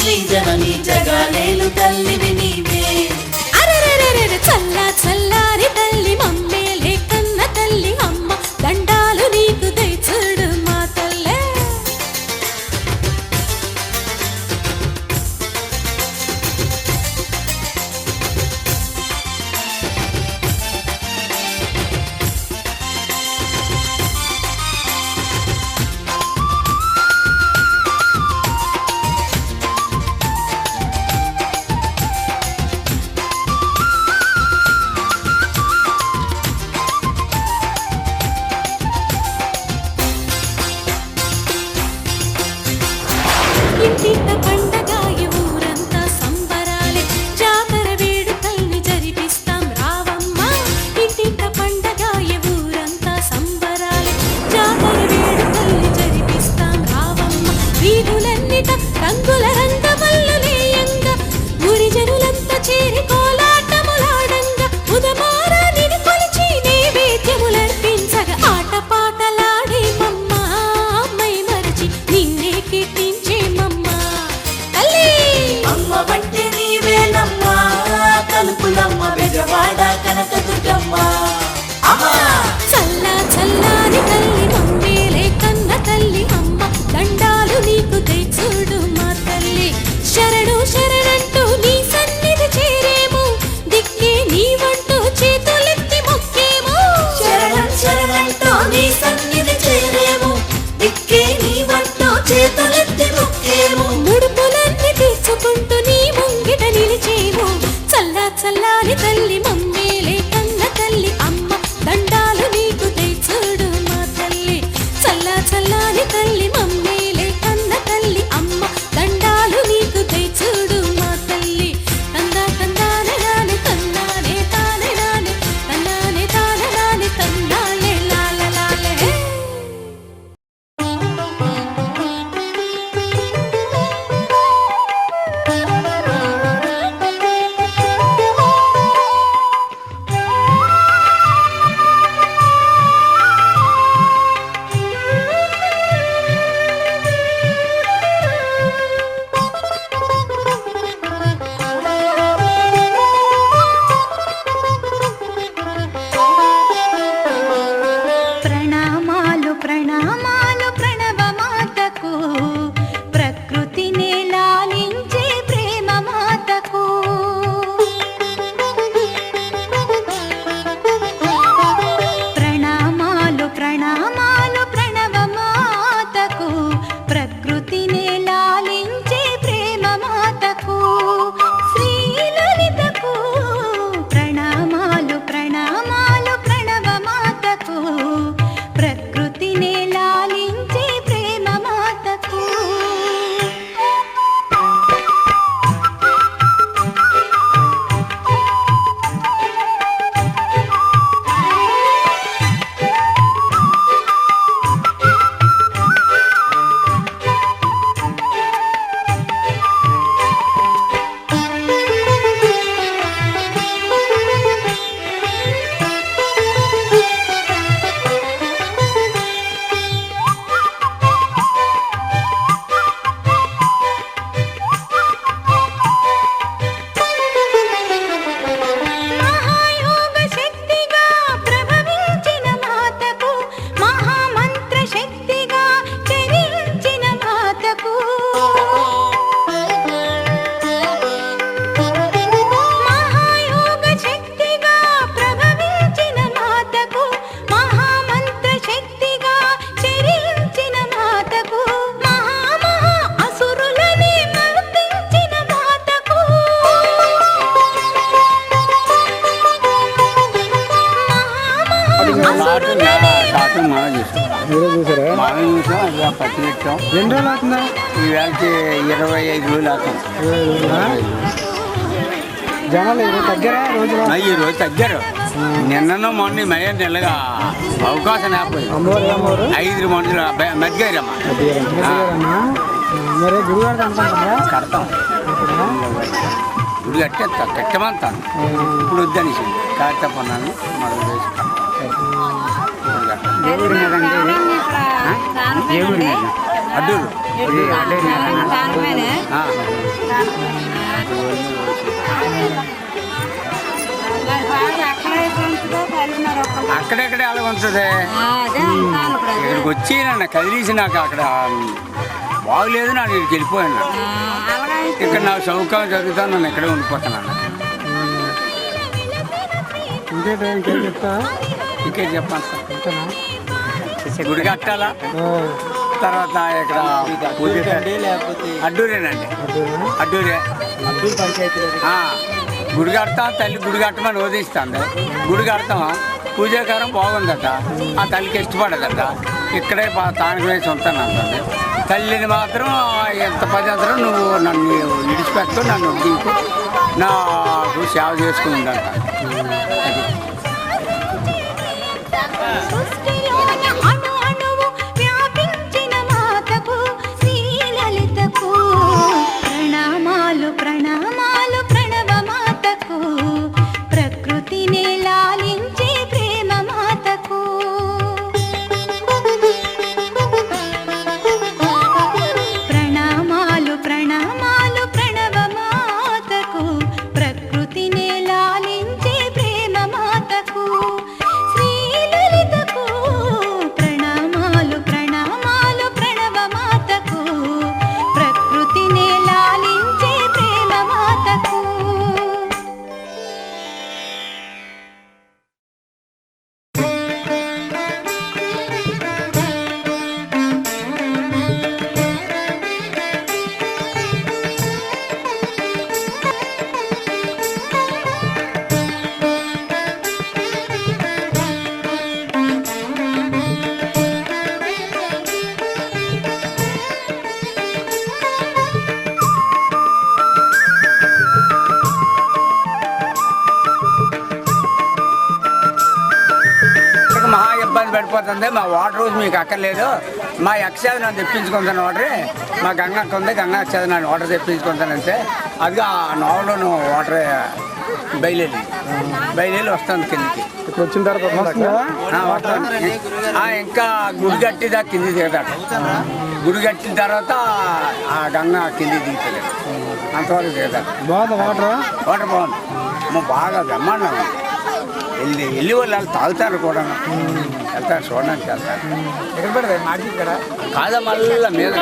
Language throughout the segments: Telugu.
శ్రీజనని జగాలేలు తల్లివి నీవే. చల్లా చల్లారి తల్లి మమ్మేలే కన్న తల్లి అమ్మ దండాలు నీకు దయచుడు మా తల్లే. ఇంటింట పండగాయ ఊరంతా సంబరాలే జాతర వేడుకల్ని జరిపిస్తాం రావమ్మ. ఇంటింట పండగాయ ఊరంతా సంబరాలే జాతర వేడుకల్ని జరిపిస్తాం రావమ్మ. వీధులన్నిట రంగుల రంగమల్లులేయంగా ఊరి జనులంతా చేరి కోలాటములాడంగా ఉదమారానిని కొలిచి నైవేద్యములర్పించగా ఆటపాటలాడే మమ్మ అమ్మై మరచి నిన్నే కీర్తించే మమ్మ తల్లి. అమ్మ వంటి నీవేనమ్మా కలుపులమ్మ బెజవాడ కనకదుర్గమ్మ. చల్లా చల్లారి తల్లి మమ్మేలే కన్న తల్లి అమ్మ దండాలు నీకు దయచుడు మా తల్లి. శరణు శరణంటూ నీ సన్నిధి చేరేము దిక్కే నీవంటూ చేతులెత్తి మొక్కేము. శరణం శరణంటూ నీ సన్నిధి చేరేము దిక్కే నీవంటూ చేతులెత్తి మొక్కేము. ముడుపులన్నీ తీర్చుకుంటూ నీ ముంగిట నిలిచేము. చల్లా చల్లారి తల్లి మమ్మేలే కన్న తల్లి అమ్మ దండాలు నీకు దయచుడు మా తల్లి. చల్లా చల్లారి తల్లి మమ్మేలే కన్న తల్లి అమ్మ దండాలు నీకు దయచుడు మా తల్లి. తందా తందానే నానే తన్నానే తానే నానే తన్నానే తానే నానే తన్నాలే లాల లాలే. ప్రణామాలు ప్రణామాలు ప్రణవమాతకు ప్రకృతిని లాలించే ప్రేమ మాతకు. ప్రణామాలు ప్రణామాలు ప్రణవమాతకు ప్రకృతిని లాలించే ప్రేమ మాతకు. శ్రీలలితకు ప్రణామాలు ప్రణామాలు ప్రణవమాతకు ప్రకృతిని లాలించే ప్రేమ మాతకు. మహాయోగ శక్తిగా ప్రభవించిన మాతకు మహామంత్ర శక్తిగా చరించిన మాతకు. మహాయోగ శక్తిగా ప్రభవించిన మాతకు మహామంత్ర శక్తిగా చరించిన మాతకు. మహామహా అసురులని మర్దించిన మాతకు. పత్తి పెట్టాం. ఎన్ని రోజులు అవుతుందా? ఈవేళకి 25 రోజులు అవుతుంది. జనాలు ఈ రోజు తగ్గారు. నిన్ననో మొన్న మయ నెలగా అవకాశం లేకపోయింది. 5 మందులు మధ్యారమ్మా మరి గురువారం కడతాం. ఇప్పుడు కట్టమంతాను. ఇప్పుడు వద్దనేసి కాకపోన్నాను మొదలు చేసుకుంటాను. ఏ ఊరి మీద అడ్డూరు ఆ. అక్కడెక్కడే అలాగ ఉంటుంది. ఇక్కడికి వచ్చి నన్ను కదిలేసి నాకు అక్కడ బాగులేదు, నాకు ఇక్కడికి వెళ్ళిపోయాను. ఇక్కడ నాకు సౌకర్యం జరుగుతాను, నన్ను ఇక్కడే ఉండిపోతున్నాను. ఇంకేం చెప్తా, ఇంకేం చెప్పాను సార్. గుడి కట్టాలా, తర్వాత ఇక్కడ అడ్డూరేనండి, అడ్డూరే గుడి కడతాం. తల్లి గుడి కట్టమని వదిలిస్తుంది. గుడి కడతాం, పూజాకారం బాగుందట, ఆ తల్లికి ఇష్టపడదట. ఇక్కడే తానికి వేసి ఉంటాను అంటుంది. తల్లిని మాత్రం ఎంత పది అంతరం నువ్వు నన్ను విడిచిపెట్టు, నన్ను దీపు నాకు సేవ చేసుకుని ఉందంట. సృష్టిలోని అణు అణువు వ్యాపించిన మాతకు శ్రీలలితకు ప్రణామాలు ప్రణామాలు ప్రణవ మాతకు ప్రకృతిని లాలించే ప్రేమ మాతకు ప్రణామాలు ప్రణామాలు ప్రణవ మాతకు ప్రకృతిని లాలించే ప్రేమ మాతకు శ్రీలలితకు ప్రణామాలు ప్రణామాలు ప్రణవ మాతకు ప్రకృతిని లాలించే ప్రేమ మాతకు. ఇక్కడ మహా ఇబ్బంది పడిపోతుంది. మా వాటర్ రోజు మీకు అక్కర్లేదు, మా యక్షాది నన్ను తెప్పించుకుంటాను వాటర్. మా గంగక్క ఉంది, గంగా యక్షాది నన్ను వాటర్ తెప్పించుకుంటానంటే అది ఆ నోవలో వాటర్ బయలుదేరి వస్తుంది కిందికి. వచ్చిన తర్వాత ఇంకా గుడి కట్టిదా కింది దిగుతాడు. గుడి కట్టిన తర్వాత ఆ గంగ కింది దిగుతాడు, అంతవరకు దిగుతాడు. బాగుంది వాటర్. వాటర్ బాగుంది, బాగా బ్రహ్మాండం. వెళ్ళి వాళ్ళు తాగుతారు కూడా, వెళ్తారు చూడడానికి వెళ్తారు. ఎక్కడ పెడతాయి మాడి ఇక్కడ కాదా మళ్ళీ మీద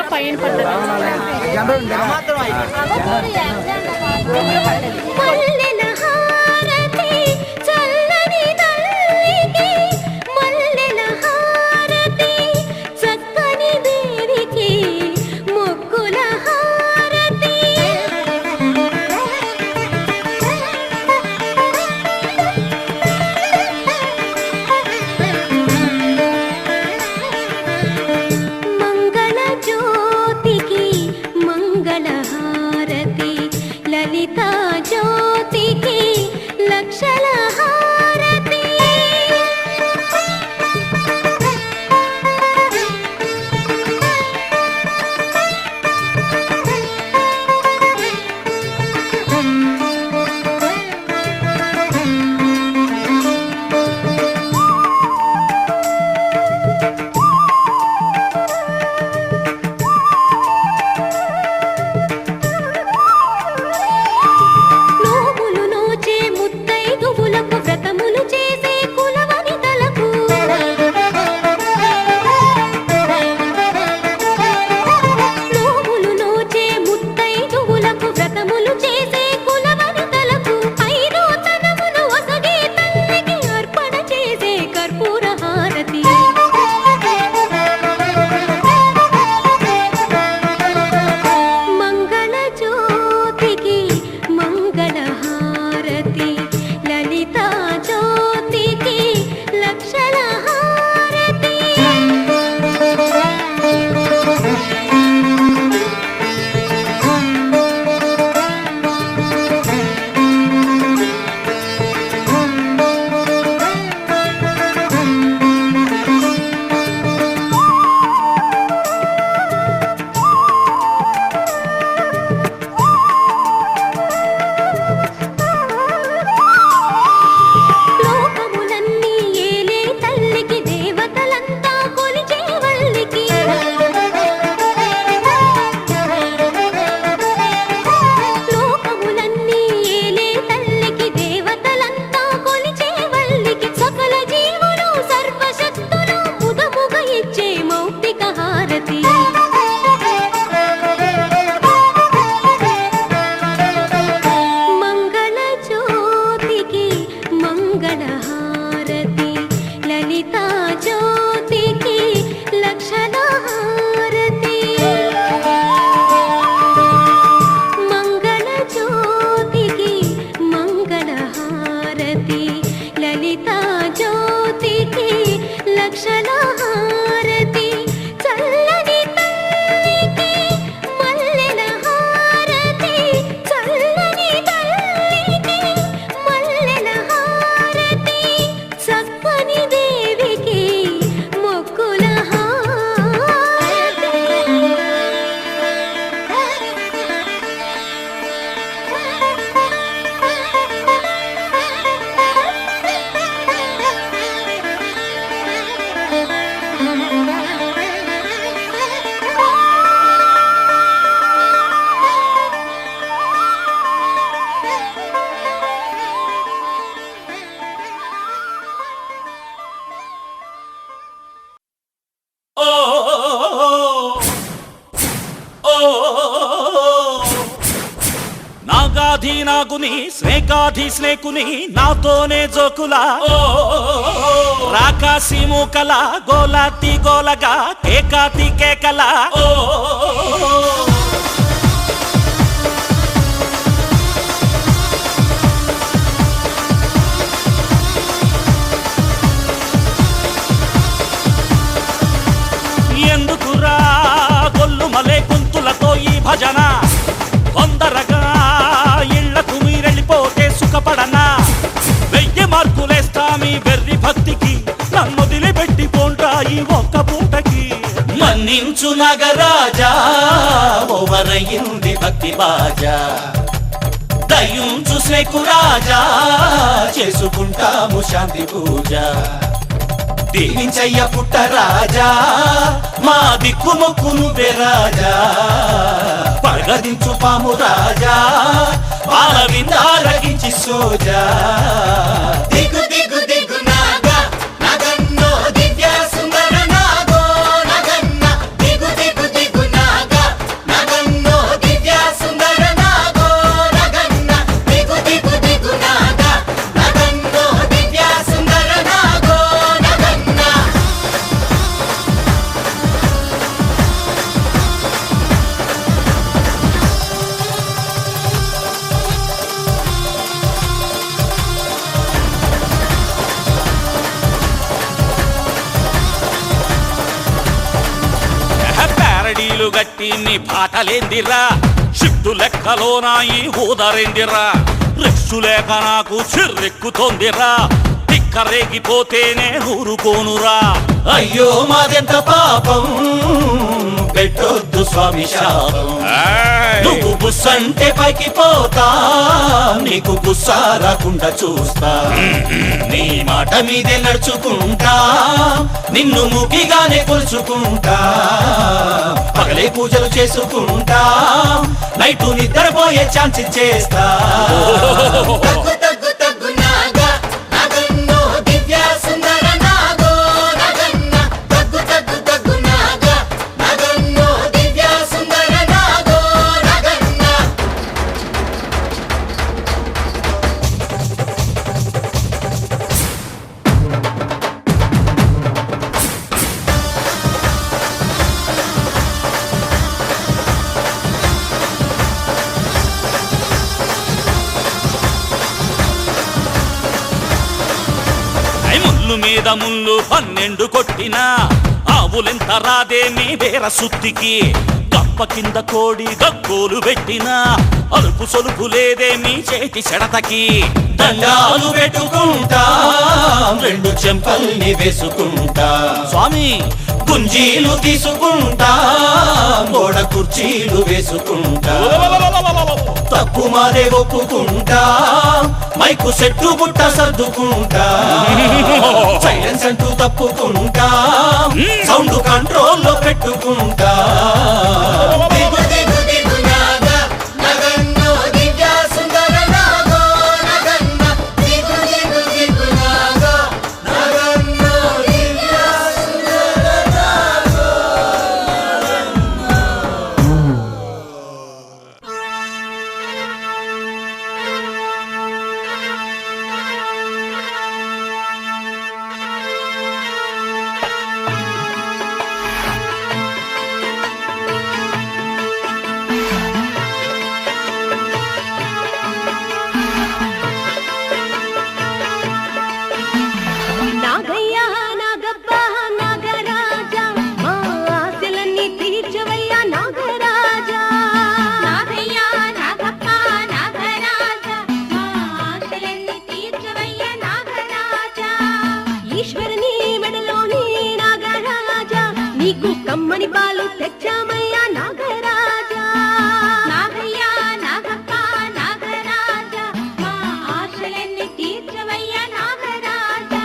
మల్లెల హారతి చల్లని తల్లికి మల్లెల హారతి చక్కని దేవికి మొక్కుల హారతి మంగళ జ్యోతికి మంగళ హారతి లలితా జ్యోతి లలితా జ్యోతికి లక్షణ హారతి మంగళ జ్యోతికి మంగళ హారతి లలితా జ్యోతికి లక్షణ హారతి చల్లని తల్లికి మల్లెల హారతి చల్లని తల్లికి మల్లెల హారతి సప్పని దేవికి మొక్కుల నాగాధి నాగుని స్నేకాధి స్నేకుని నాతోనే జోకులా రాకాసి మూకల గోలాతి గోలగా కేకాతి కేకల ఎందుకురా గొల్లుమలే గొంతులతో ఈ భజన తొందరగా ఇళ్లకు మీరెళ్ళిపోతే సుఖపడనా 1000 మార్కులేస్తా మీ వెర్రి భక్తికి నన్నొదిలిపెట్టి పోంటాయి ఒక్క పూటకి మన్నించు నగరాజా ఓవరయింది భక్తి బాజా దయించు స్నేకు రాజా చేసుకుంటాము శాంతి పూజ దీవించయ్య పుట్టరాజా మా దిక్కు మొక్కు నువ్వే రాజా పగదించు పాము రాజా పాల విందారగించి సోజా దిగు దిగు దిగు నాగా నగన్నో దివ్య సుందర నాగో నగన్న దిగు దిగు దిగు నాగా నగన్నో దివ్య సుందర నాగో నగన్న దిగు దిగు దిగు నాగా నగన్నో దివ్య సుందర నాగో నగన్న ప్యారడీలు గట్టి నీ పాటలేందిరా షిఫ్టు లెక్కలోనా ఈ ఊదరేందిరా రెస్సు లేక నాకు చిర్రెక్కుతోందిరా తిక్కరేగిపోతేనే ఊరుకోనురా అయ్యో మాదెంత పాపం పెట్టొద్దు స్వామి శాపం నువ్వు బుస్సంటే పైకి పోతా నీకు గుస్సా రాకుండా చూస్తా నీ మాట మీదే నడుచుకుంటా నిన్ను ముగిగానే కొలుచుకుంటా పగలే పూజలు చేసుకుంటా నైటు నిద్రపోయే ఛాన్స్ ఇచ్చేస్తా తగ్గు తగ్గు తగ్గు నాగా నగన్నో దివ్య సుందర నాగో నగన్న తగ్గు తగ్గు తగ్గు నాగా నగన్నో దివ్య సుందర నాగో నగన్న ముళ్ళు మీద ముళ్ళు 12 కొట్టినా ఆవులెంత రాదే మీ వేర సుత్తికి గప్ప కింద కోడి గగ్గోలు పెట్టినా అలుపు సొలుపు లేదే మీ చేతి చెడతకి దండాలు పెట్టుకుంటా రెండు చెంపల్ని వేసుకుంటా స్వామి గుంజీలు తీసుకుంటా గోడ కుర్చీలు వేసుకుంటా తప్పు మాదే ఒప్పుకుంటా మైకు సెట్టు బుట్ట సర్దుకుంటా సైలెన్స్ అంటూ తప్పుకుంటా సౌండ్ కంట్రోల్లో పెట్టుకుంటా దిగు దిగు దిగు నాగా నగన్నో దివ్య సుందర నాగో నగన్న దిగు దిగు దిగు నాగా నగన్నో దివ్య సుందర నాగో కమ్మని పాలు తెచ్చామయ్యా నాగరాజా నాగయ్యా నాగప్ప నాగరాజా మా ఆశలన్నీ తీర్చవయ్యా నాగరాజా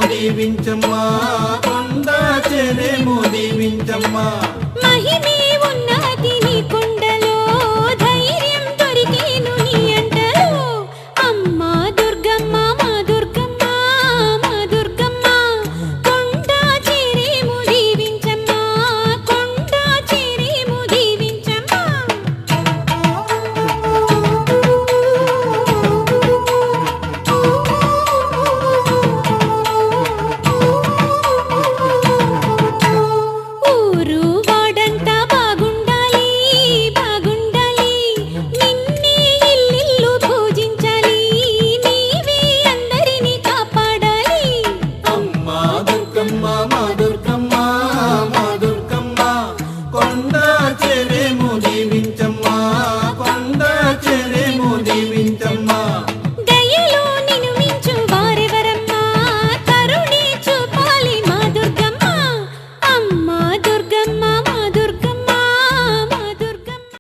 దీవించమ్మా కొండా చెరేము దీవించమ్మా మహిమే ఉన్నది నీ కొండలో ధైర్యం దొరికేను నీ అంటలో అమ్మా దుర్గమ్మ మా దుర్గమ్మ మా దుర్గమ్మ కొండా చెరేము దీవించమ్మా కొండా చెరేము దీవించమ్మా ఊరు వాడంతా బాగుండాలి బాగుండాలి నిన్నే ఇల్లిల్లు పూజించాలి నీవే అందరినీ కాపాడాలి అమ్మా దుర్గమ్మ మా దుర్గమ్మ మా దుర్గమ్మ కొండా